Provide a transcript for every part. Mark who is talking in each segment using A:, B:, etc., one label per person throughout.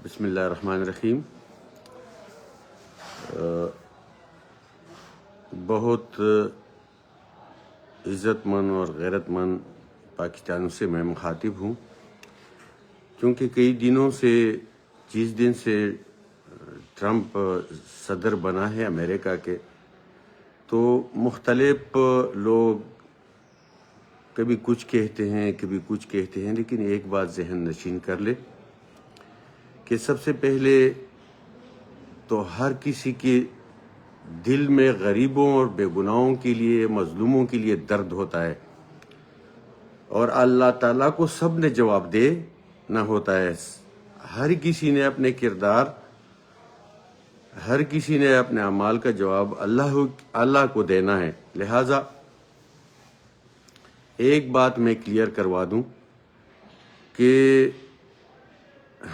A: بسم اللہ الرحمن الرحیم۔ بہت عزت مند اور غیرت مند پاکستانیوں سے میں مخاطب ہوں، کیونکہ کئی دنوں سے جس دن سے ٹرمپ صدر بنا ہے امریکہ کے، تو مختلف لوگ کبھی کچھ کہتے ہیں کبھی کچھ کہتے ہیں، لیکن ایک بات ذہن نشین کر لے کہ سب سے پہلے تو ہر کسی کے دل میں غریبوں اور بے گناہوں کے لیے، مظلوموں کے لیے درد ہوتا ہے، اور اللہ تعالیٰ کو سب نے جواب دے نہ ہوتا ہے۔ ہر کسی نے اپنے کردار، ہر کسی نے اپنے اعمال کا جواب اللہ کو دینا ہے۔ لہٰذا ایک بات میں کلیئر کروا دوں کہ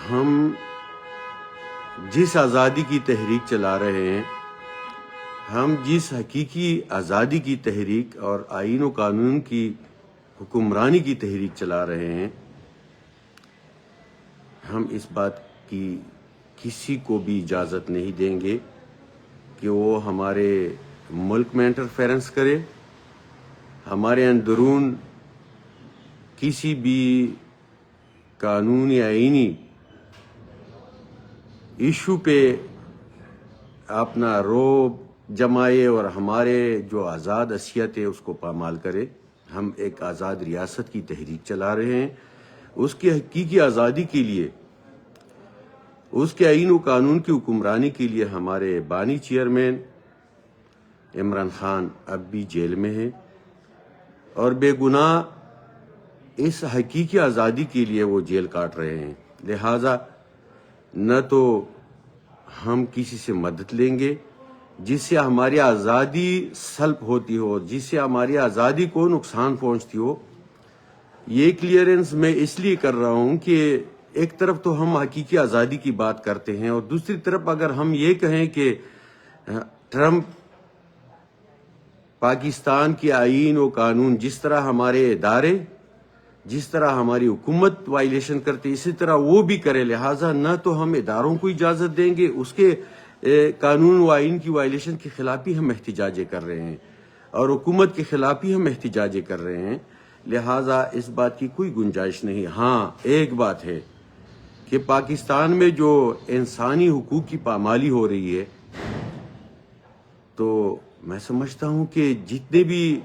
A: ہم جس آزادی کی تحریک چلا رہے ہیں، ہم جس حقیقی آزادی کی تحریک اور آئین و قانون کی حکمرانی کی تحریک چلا رہے ہیں، ہم اس بات کی کسی کو بھی اجازت نہیں دیں گے کہ وہ ہمارے ملک میں انٹرفیرنس کرے، ہمارے اندرون کسی بھی قانون یا آئینی ایشو پہ اپنا روب جمائے اور ہمارے جو آزاد حیثیت ہے اس کو پامال کرے۔ ہم ایک آزاد ریاست کی تحریک چلا رہے ہیں، اس کی حقیقی آزادی کے لیے، اس کے آئین و قانون کی حکمرانی کے لیے ہمارے بانی چیئرمین عمران خان اب بھی جیل میں ہیں، اور بے گناہ اس حقیقی آزادی کے لیے وہ جیل کاٹ رہے ہیں۔ لہٰذا نہ تو ہم کسی سے مدد لیں گے جس سے ہماری آزادی سلب ہوتی ہو، جس سے ہماری آزادی کو نقصان پہنچتی ہو۔ یہ کلیئرنس میں اس لیے کر رہا ہوں کہ ایک طرف تو ہم حقیقی آزادی کی بات کرتے ہیں، اور دوسری طرف اگر ہم یہ کہیں کہ ٹرمپ پاکستان کی آئین و قانون، جس طرح ہمارے ادارے، جس طرح ہماری حکومت وائلیشن کرتے اسی طرح وہ بھی کرے، لہٰذا نہ تو ہم اداروں کو اجازت دیں گے، اس کے قانون و آئین کی وائلیشن کے خلاف بھی ہم احتجاجیں کر رہے ہیں، اور حکومت کے خلاف بھی ہم احتجاجیں کر رہے ہیں۔ لہٰذا اس بات کی کوئی گنجائش نہیں۔ ہاں، ایک بات ہے کہ پاکستان میں جو انسانی حقوق کی پامالی ہو رہی ہے، تو میں سمجھتا ہوں کہ جتنے بھی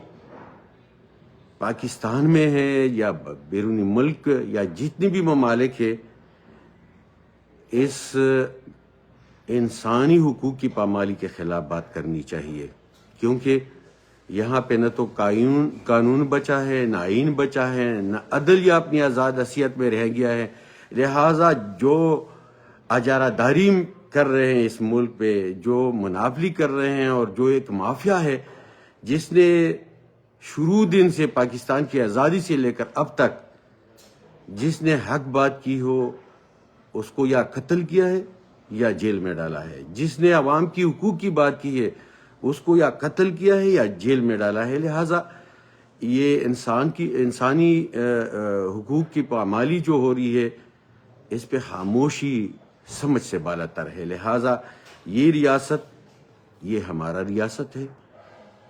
A: پاکستان میں ہیں یا بیرونی ملک یا جتنے بھی ممالک ہیں، اس انسانی حقوق کی پامالی کے خلاف بات کرنی چاہیے، کیونکہ یہاں پہ نہ تو قانون بچا ہے، نہ آئین بچا ہے، نہ عدل یا اپنی آزاد حیثیت میں رہ گیا ہے۔ لہٰذا جو اجارہ داری کر رہے ہیں اس ملک پہ، جو منافلی کر رہے ہیں، اور جو ایک مافیا ہے جس نے شروع دن سے پاکستان کی آزادی سے لے کر اب تک جس نے حق بات کی ہو، اس کو یا قتل کیا ہے یا جیل میں ڈالا ہے، جس نے عوام کی حقوق کی بات کی ہے اس کو یا قتل کیا ہے یا جیل میں ڈالا ہے۔ لہٰذا یہ انسانی حقوق کی پامالی جو ہو رہی ہے، اس پہ خاموشی سمجھ سے بالاتر ہے۔ لہٰذا یہ ریاست، یہ ہمارا ریاست ہے،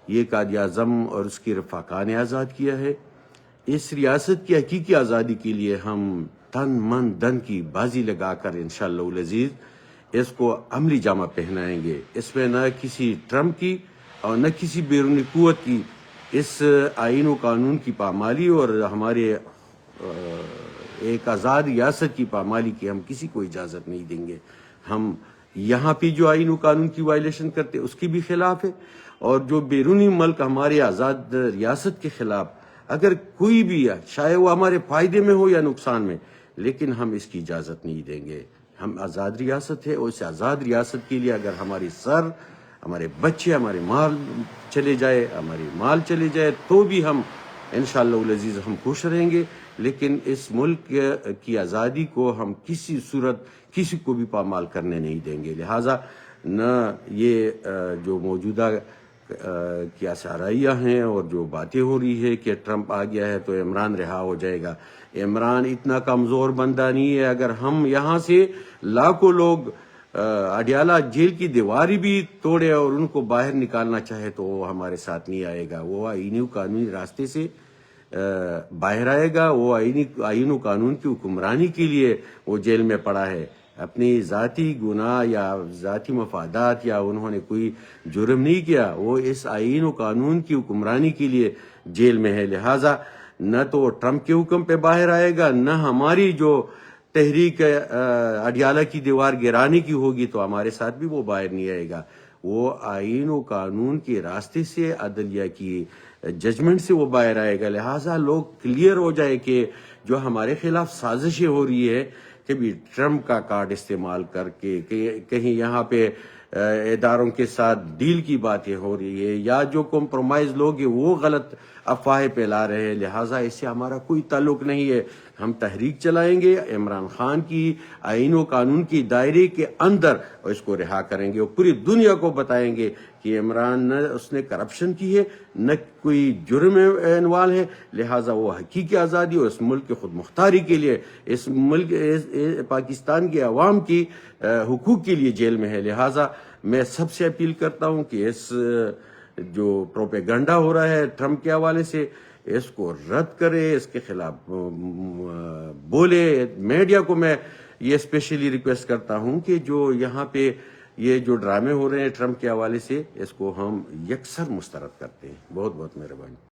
A: یہ قائد اعظم اور اس کی رفاقا نے آزاد کیا ہے۔ اس ریاست کی حقیقی آزادی کے لیے ہم تن من دن کی بازی لگا کر انشاءاللہ العزیز اس کو عملی جامہ پہنائیں گے۔ اس میں نہ کسی ٹرمپ کی اور نہ کسی بیرونی قوت کی اس آئین و قانون کی پامالی اور ہمارے ایک آزاد ریاست کی پامالی کی ہم کسی کو اجازت نہیں دیں گے۔ ہم یہاں پہ جو آئین و قانون کی وائلیشن کرتے اس کی بھی خلاف ہے، اور جو بیرونی ملک ہمارے آزاد ریاست کے خلاف اگر کوئی بھی ہے، چاہے وہ ہمارے فائدے میں ہو یا نقصان میں، لیکن ہم اس کی اجازت نہیں دیں گے۔ ہم آزاد ریاست ہے، اور اس آزاد ریاست کے لیے اگر ہماری سر، ہمارے بچے، ہمارے مال چلے جائے تو بھی ہم انشاءاللہ العزیز ہم خوش رہیں گے، لیکن اس ملک کی آزادی کو ہم کسی صورت کسی کو بھی پامال کرنے نہیں دیں گے۔ لہٰذا نہ یہ جو موجودہ کی آشاریاں ہیں اور جو باتیں ہو رہی ہے کہ ٹرمپ آ گیا ہے تو عمران رہا ہو جائے گا. عمران اتنا کمزور بندہ نہیں ہے. اگر ہم یہاں سے لاکھوں لوگ اڈیالہ جیل کی دیواری بھی توڑے اور ان کو باہر نکالنا چاہے تو وہ ہمارے ساتھ نہیں آئے گا. وہ آئینی و قانونی راستے سے باہر آئے گا. وہ آئین و قانون کی حکمرانی کے لیے وہ جیل میں پڑا ہے. اپنی ذاتی گناہ یا ذاتی مفادات یا انہوں نے کوئی جرم نہیں کیا. وہ اس آئین و قانون کی حکمرانی کے لیے جیل میں ہے. لہٰذا نہ تو ٹرمپ کے حکم پہ باہر آئے گا، نہ ہماری جو تحریک اڈیالہ کی دیوار گرانے کی ہوگی تو ہمارے ساتھ بھی وہ باہر نہیں آئے گا. وہ آئین و قانون کے راستے سے، عدلیہ کی ججمنٹ سے وہ باہر آئے گا. لہٰذا لوگ کلیئر ہو جائے کہ جو ہمارے خلاف سازشیں ہو رہی ہے کہ بھی ٹرمپ کا کارڈ استعمال کر کے کہیں یہاں پہ اداروں کے ساتھ ڈیل کی باتیں ہو رہی ہے یا جو کمپرومائز لوگ ہیں وہ غلط افواہیں پھیلا رہے ہیں. لہٰذا اس سے ہمارا کوئی تعلق نہیں ہے. ہم تحریک چلائیں گے، عمران خان کی آئین و قانون کی دائرے کے اندر اس کو رہا کریں گے اور پوری دنیا کو بتائیں گے کہ عمران نہ اس نے کرپشن کی ہے، نہ کوئی جرم انوال ہے. لہٰذا وہ حقیقی آزادی اور اس ملک کی خود مختاری کے لیے، اس ملک پاکستان کے عوام کی حقوق کے لیے جیل میں ہے. لہٰذا میں سب سے اپیل کرتا ہوں کہ اس جو پروپیگنڈا ہو رہا ہے ٹرمپ کے حوالے سے، اس کو رد کرے، اس کے خلاف بولے. میڈیا کو میں یہ اسپیشلی ریکویسٹ کرتا ہوں کہ جو یہاں پہ یہ جو ڈرامے ہو رہے ہیں ٹرمپ کے حوالے سے، اس کو ہم یکسر مسترد کرتے ہیں. بہت بہت مہربانی.